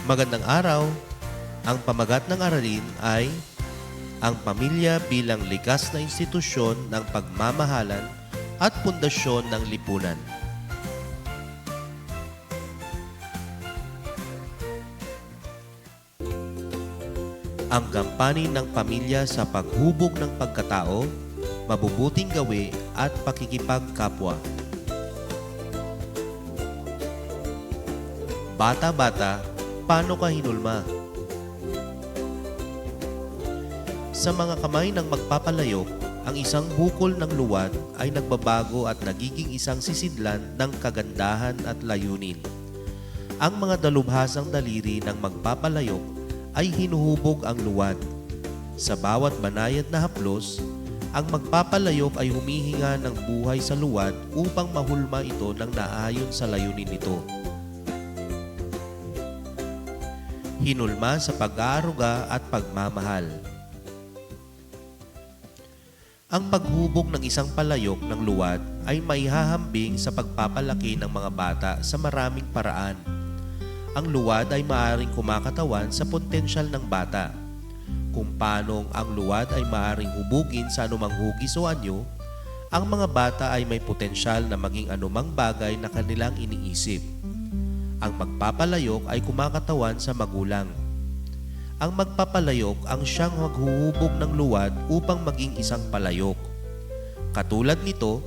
Magandang araw! Ang pamagat ng aralin ay ang pamilya bilang likas na institusyon ng pagmamahalan at pundasyon ng lipunan. Ang gampanin ng pamilya sa paghubog ng pagkatao, mabubuting gawi at pakikipagkapwa. Bata-bata, paano ka hinulma? Sa mga kamay ng magpapalayok, ang isang bukol ng luwad ay nagbabago at nagiging isang sisidlan ng kagandahan at layunin. Ang mga dalubhasang daliri ng magpapalayok ay hinuhubog ang luwad. Sa bawat banayad na haplos, ang magpapalayok ay humihinga ng buhay sa luwad upang mahulma ito ng naayon sa layunin nito. Hinulma sa pag-aaruga at pagmamahal. Ang paghubog ng isang palayok ng luwad ay maihahambing sa pagpapalaki ng mga bata sa maraming paraan. Ang luwad ay maaaring kumakatawan sa potensyal ng bata. Kung paanong ang luwad ay maaaring hubugin sa anumang hugis o anyo, ang mga bata ay may potensyal na maging anumang bagay na kanilang iniisip. Ang magpapalayok ay kumakatawan sa magulang. Ang magpapalayok ang siyang maghuhubog ng luwad upang maging isang palayok. Katulad nito,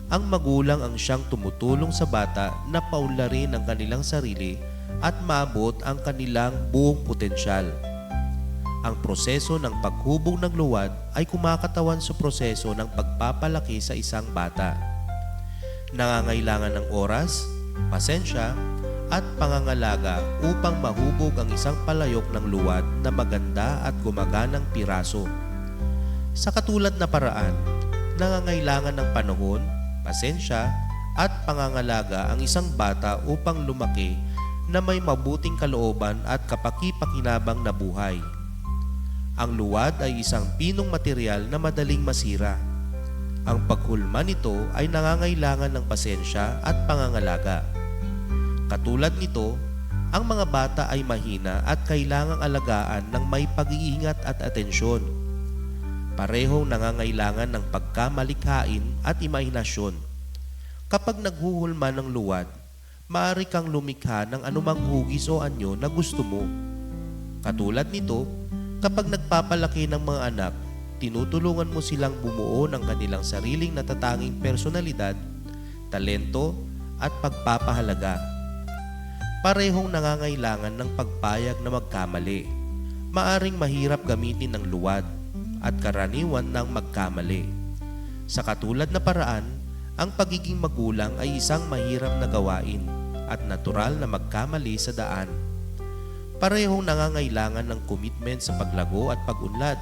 ang magulang ang siyang tumutulong sa bata na paunlarin ang kanilang sarili at maabot ang kanilang buong potensyal. Ang proseso ng paghubog ng luwad ay kumakatawan sa proseso ng pagpapalaki sa isang bata. Nangangailangan ng oras, pasensya, at pangangalaga upang mahubog ang isang palayok ng luwad na maganda at gumaganang piraso. Sa katulad na paraan, nangangailangan ng panahon, pasensya, at pangangalaga ang isang bata upang lumaki na may mabuting kalooban at kapaki-pakinabang na buhay. Ang luwad ay isang pinong material na madaling masira. Ang paghulma nito ay nangangailangan ng pasensya at pangangalaga. Katulad nito, ang mga bata ay mahina at kailangang alagaan ng may pag-iingat at atensyon. Parehong nangangailangan ng pagkamalikhain at imahinasyon. Kapag naghuhulma ng luwad, maaari kang lumikha ng anumang hugis o anyo na gusto mo. Katulad nito, kapag nagpapalaki ng mga anak, tinutulungan mo silang bumuo ng kanilang sariling natatanging personalidad, talento at pagpapahalaga. Parehong nangangailangan ng pagpayag na magkamali. Maaring mahirap gamitin ng luwad at karaniwan ng magkamali. Sa katulad na paraan, ang pagiging magulang ay isang mahirap na gawain at natural na magkamali sa daan. Parehong nangangailangan ng commitment sa paglago at pag-unlad.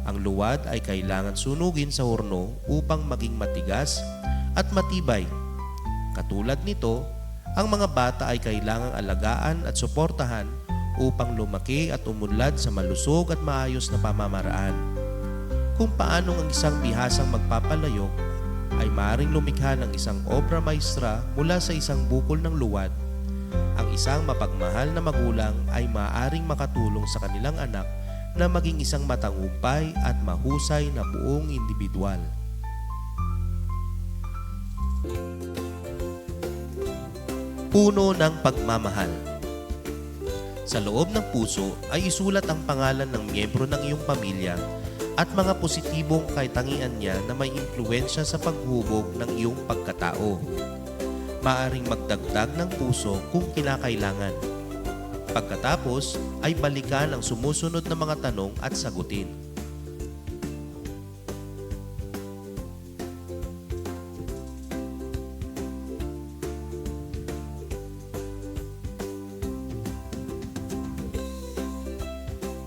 Ang luwad ay kailangan sunugin sa horno upang maging matigas at matibay. Katulad nito, ang mga bata ay kailangang alagaan at suportahan upang lumaki at umunlad sa malusog at maayos na pamamaraan. Kung paanong ang isang bihasang magpapalayok ay maaaring lumikha ng isang obra maestra mula sa isang bukol ng luwad, ang isang mapagmahal na magulang ay maaaring makatulong sa kanilang anak na maging isang matagumpay at mahusay na buong individual. Puno ng pagmamahal. Sa loob ng puso ay isulat ang pangalan ng miyembro ng iyong pamilya at mga positibong kaitangian niya na may impluwensya sa paghubog ng iyong pagkatao. Maaring magdagdag ng puso kung kinakailangan. Pagkatapos ay balikan ang sumusunod na mga tanong at sagutin.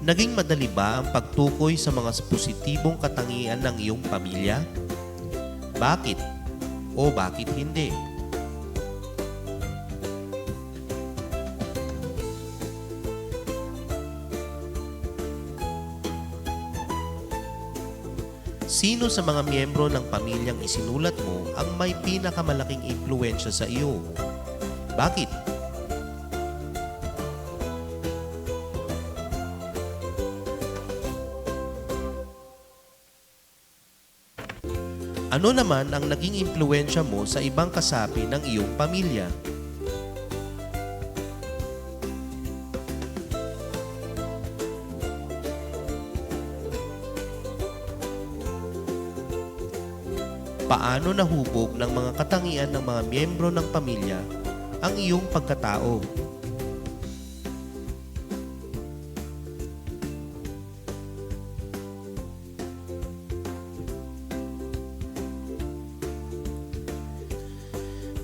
Naging madali ba ang pagtukoy sa mga positibong katangian ng iyong pamilya? Bakit? O bakit hindi? Sino sa mga miyembro ng pamilyang isinulat mo ang may pinakamalaking impluwensya sa iyo? Bakit? Ano naman ang naging impluensya mo sa ibang kasapi ng iyong pamilya? Paano nahubog ng mga katangian ng mga miyembro ng pamilya ang iyong pagkatao?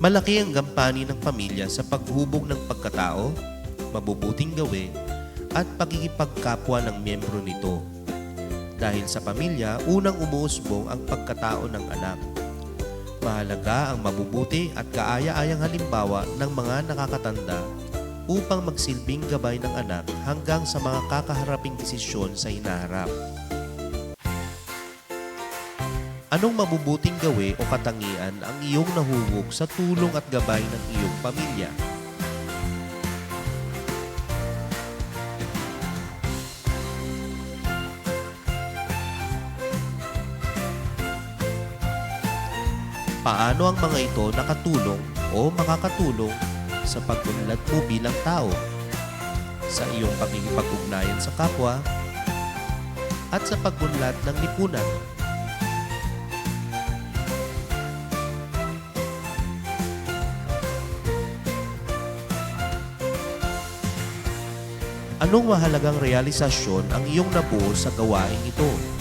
Malaki ang gampanin ng pamilya sa paghubog ng pagkatao, mabubuting gawi, at pagkikipagkapwa ng miyembro nito. Dahil sa pamilya, unang umuusbong ang pagkatao ng anak. Mahalaga ang mabubuti at kaaya-ayang halimbawa ng mga nakakatanda upang magsilbing gabay ng anak hanggang sa mga kakaharaping desisyon sa hinaharap. Anong mabubuting gawi o katangian ang iyong nahubog sa tulong at gabay ng iyong pamilya? Paano ang mga ito nakatulong o makakatulong sa pag-unlad mo bilang tao, sa iyong pakikipag-ugnayan sa kapwa, at sa pag-unlad ng lipunan? Anong mahalagang realisasyon ang iyong nabuo sa gawain ito?